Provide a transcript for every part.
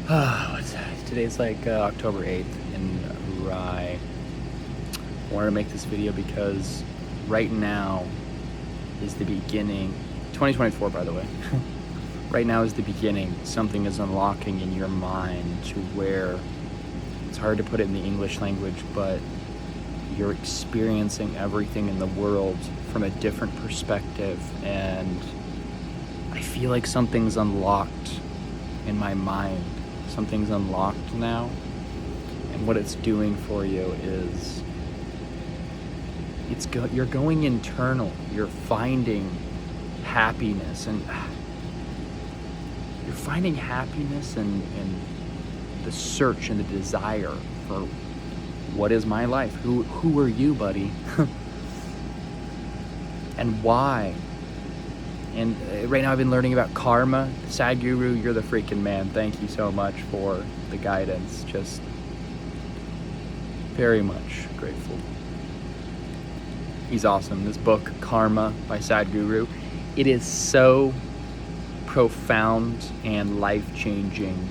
Today's like October 8th, and I wanted to make this video because right now is the beginning. 2024, by the way. Right now is the beginning. Something is unlocking in your mind to where it's hard to put it in the English language, but you're experiencing everything in the world from a different perspective, and I feel like something's unlocked in my mind. Something's unlocked now, and what it's doing for you is you're going internal. You're finding happiness, and you're finding happiness and the search and the desire for what is my life? Who are you, buddy? And why? And right now I've been learning about karma. Sadhguru, you're the freaking man. Thank you so much for the guidance. Just very much grateful. He's awesome. This book, Karma by Sadhguru, it is so profound and life-changing.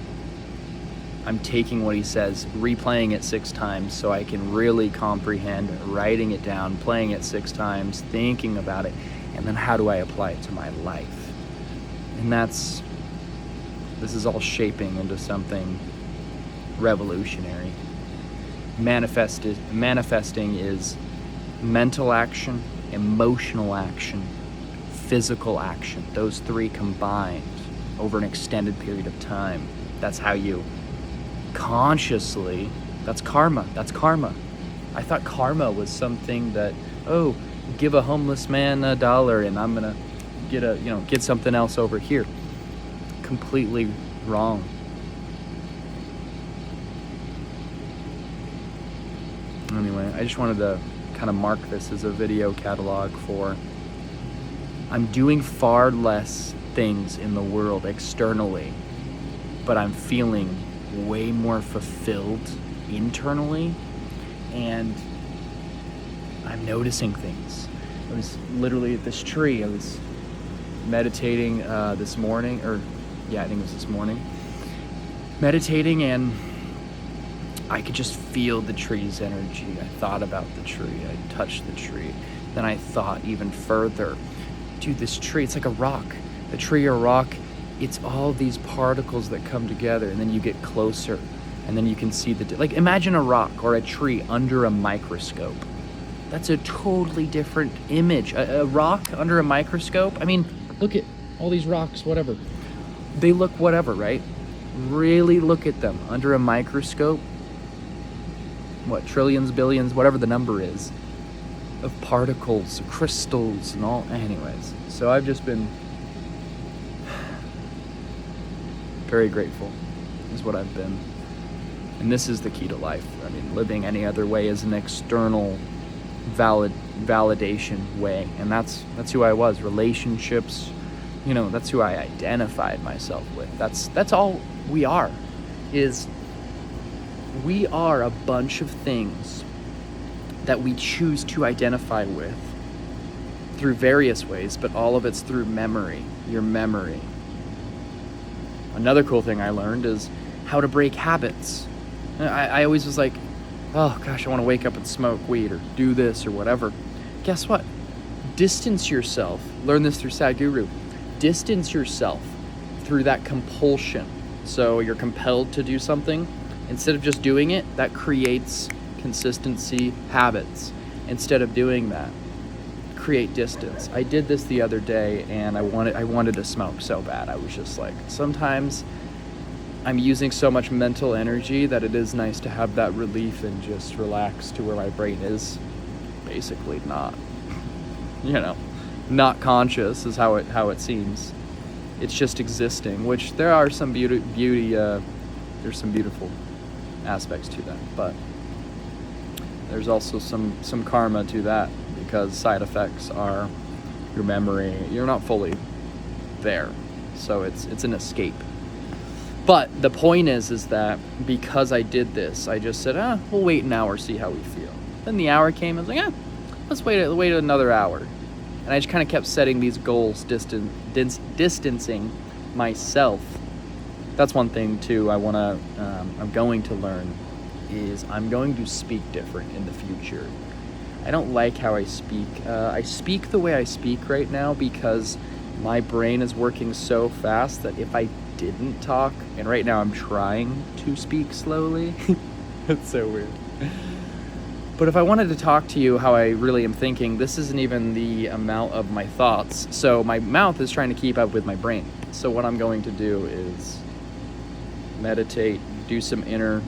I'm taking what he says, replaying it 6 times so I can really comprehend, writing it down, playing it 6 times, thinking about it, and then how do I apply it to my life? And this is all shaping into something revolutionary. Manifesting is mental action, emotional action, physical action. Those 3 combined over an extended period of time. That's how you consciously, that's karma. I thought karma was something that, give a homeless man $1 and I'm gonna get something else over here. Completely wrong. Anyway, I just wanted to kind of mark this as a video catalog for I'm doing far less things in the world externally, but I'm feeling way more fulfilled internally, and I'm noticing things. I was literally at this tree. I was meditating this morning, I think it was this morning. Meditating, and I could just feel the tree's energy. I thought about the tree. I touched the tree. Then I thought even further. Dude, this tree, it's like a rock. The tree or rock, it's all these particles that come together, and then you get closer, and then you can see like imagine a rock or a tree under a microscope. That's a totally different image. A rock under a microscope. I mean, look at all these rocks, whatever. They look whatever, right? Really look at them under a microscope. What, trillions, billions, whatever the number is, of particles, crystals, and all. Anyways, so I've just been very grateful is what I've been. And this is the key to life. I mean, living any other way is an external validation way. And that's who I was. Relationships, that's who I identified myself with. That's all we are. We are a bunch of things that we choose to identify with through various ways, but all of it's through memory, your memory. Another cool thing I learned is how to break habits. I always was like, oh gosh, I want to wake up and smoke weed or do this or whatever. Guess what? Distance yourself. Learn this through Sadhguru. Distance yourself through that compulsion. So you're compelled to do something. Instead of just doing it, that creates consistency, habits. Instead of doing that, create distance. I did this the other day, and I wanted to smoke so bad. I was just like, sometimes I'm using so much mental energy that it is nice to have that relief and just relax to where my brain is basically not conscious is how it seems. It's just existing, which there are some beauty there's some beautiful aspects to that, but there's also some karma to that, because side effects are your memory. You're not fully there, so it's an escape. But the point is that because I did this, I just said, we'll wait an hour, see how we feel. Then the hour came, I was like, let's wait another hour. And I just kind of kept setting these goals, distancing myself that's one thing too I'm going to learn, is I'm going to speak different in the future. I don't like how I speak. I speak the way I speak right now because my brain is working so fast that if I didn't talk, and right now I'm trying to speak slowly, it's so weird. But if I wanted to talk to you how I really am thinking, this isn't even the amount of my thoughts. So my mouth is trying to keep up with my brain. So what I'm going to do is meditate, do some inner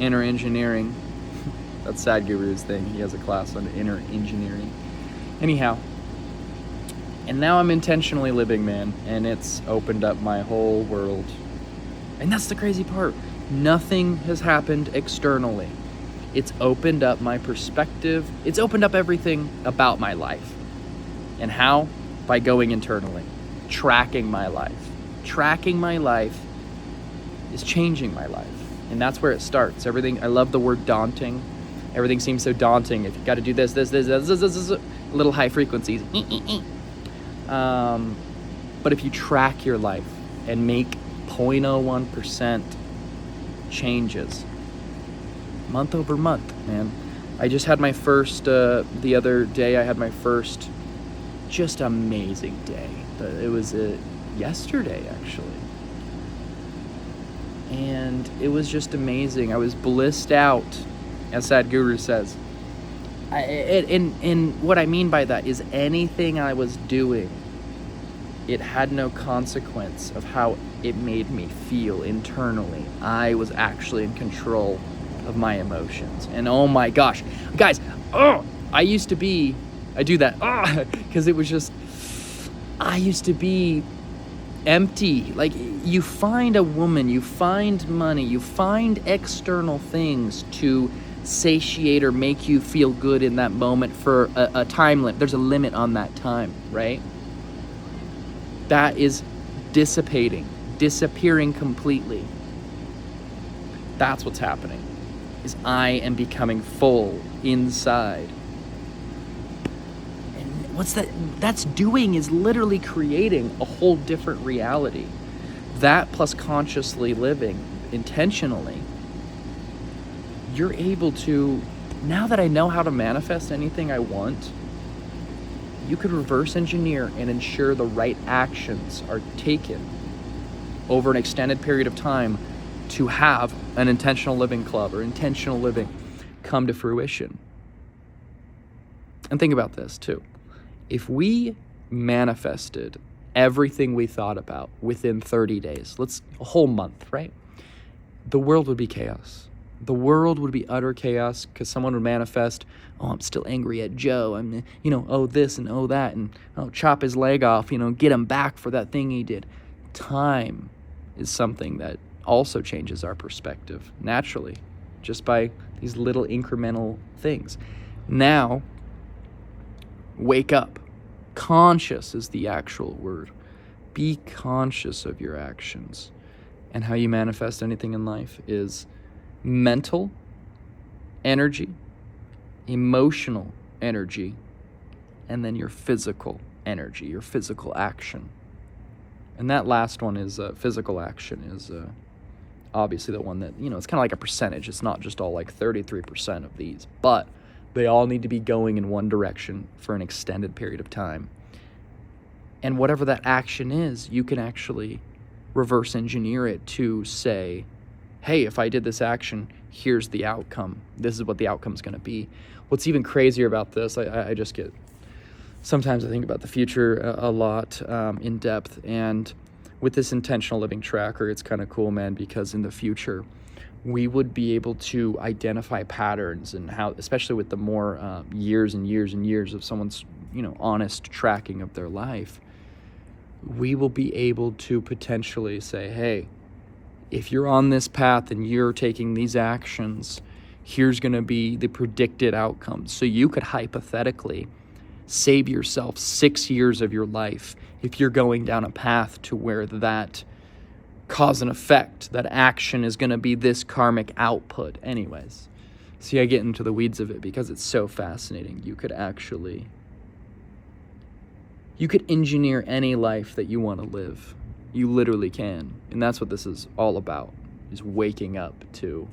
engineering. That's Sadhguru's thing. He has a class on inner engineering. Anyhow, and now I'm intentionally living, man, and it's opened up my whole world. And that's the crazy part. Nothing has happened externally. It's opened up my perspective. It's opened up everything about my life. And how? By going internally, tracking my life. Tracking my life is changing my life. And that's where it starts. Everything, I love the word daunting. Everything seems so daunting. If you got to do this, little high frequencies. But if you track your life and make 0.01% changes, month over month, man. I just had my first, the other day I had my first just amazing day. It was yesterday, actually. And it was just amazing. I was blissed out, as Sadhguru says. And what I mean by that is anything I was doing, it had no consequence of how it made me feel internally. I was actually in control of my emotions. And oh my gosh, guys, I do that, because it was just, I used to be empty. Like, you find a woman, you find money, you find external things to satiate or make you feel good in that moment for a time limit. There's a limit on that time, right? That is disappearing completely. That's what's happening, is I am becoming full inside. And what's that's doing is literally creating a whole different reality. That plus consciously living intentionally, you're able to, now that I know how to manifest anything I want, you could reverse engineer and ensure the right actions are taken over an extended period of time to have an intentional living club or intentional living come to fruition. And think about this too. If we manifested everything we thought about within 30 days, a whole month, right? The world would be chaos. The world would be utter chaos because someone would manifest, I'm still angry at Joe. I'm, this and that, and chop his leg off, get him back for that thing he did. Time is something that also changes our perspective naturally, just by these little incremental things. Now, wake up. Conscious is the actual word. Be conscious of your actions. And how you manifest anything in life is mental energy, emotional energy, and then your physical energy, your physical action. And that last one is physical action is obviously the one that, it's kind of like a percentage. It's not just all like 33% of these, but they all need to be going in one direction for an extended period of time. And whatever that action is, you can actually reverse engineer it to say, hey, if I did this action, here's the outcome. This is what the outcome's going to be. What's even crazier about this, I just get, sometimes I think about the future a lot in depth. And with this intentional living tracker, it's kind of cool, man, because in the future, we would be able to identify patterns and how, especially with the more years and years and years of someone's, honest tracking of their life, we will be able to potentially say, hey, if you're on this path and you're taking these actions, here's going to be the predicted outcomes. So you could hypothetically save yourself 6 years of your life if you're going down a path to where that cause and effect, that action is going to be this karmic output. Anyways, see, I get into the weeds of it because it's so fascinating. You could engineer any life that you want to live. You literally can. And that's what this is all about, is waking up to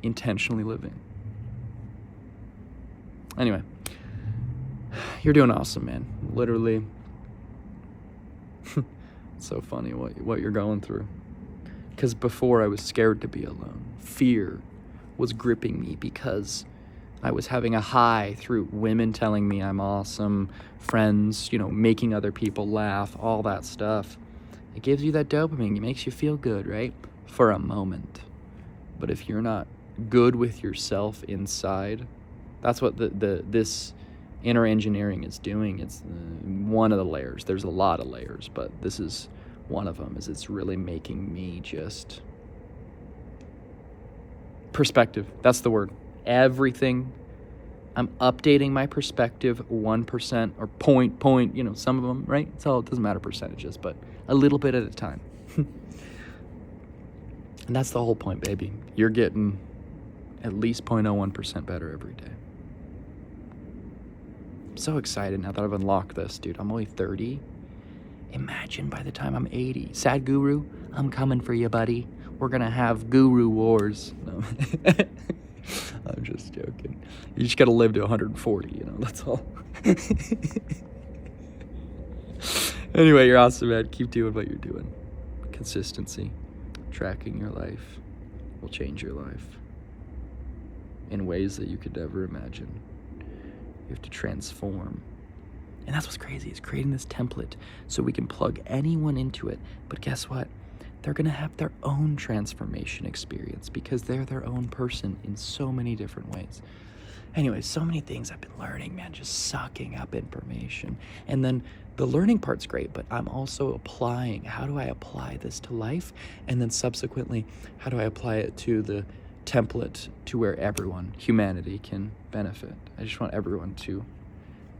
intentionally living. Anyway, you're doing awesome, man. Literally. It's so funny what you're going through. Because before I was scared to be alone. Fear was gripping me because I was having a high through women telling me I'm awesome, friends, making other people laugh, all that stuff. It gives you that dopamine. It makes you feel good, right? For a moment. But if you're not good with yourself inside, that's what this inner engineering is doing. It's one of the layers. There's a lot of layers, but this is one of them. Is it's really making me just perspective. That's the word. Everything. I'm updating my perspective 1% or point, some of them, right? It doesn't matter percentages, but a little bit at a time. And that's the whole point, baby. You're getting at least 0.01% better every day. I'm so excited now that I've unlocked this, dude. I'm only 30. Imagine by the time I'm 80. Sadhguru, I'm coming for you, buddy. We're going to have guru wars. No. I'm just joking. You just got to live to 140, that's all. Anyway, you're awesome, man. Keep doing what you're doing. Consistency, tracking your life will change your life in ways that you could never imagine. You have to transform. And that's what's crazy, is creating this template so we can plug anyone into it. But guess what? They're going to have their own transformation experience because they're their own person in so many different ways. Anyway, so many things I've been learning, man, just sucking up information. And then the learning part's great, but I'm also applying. How do I apply this to life? And then subsequently, how do I apply it to the template to where everyone, humanity, can benefit? I just want everyone to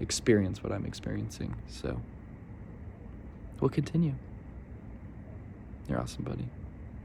experience what I'm experiencing. So we'll continue. You're awesome, buddy.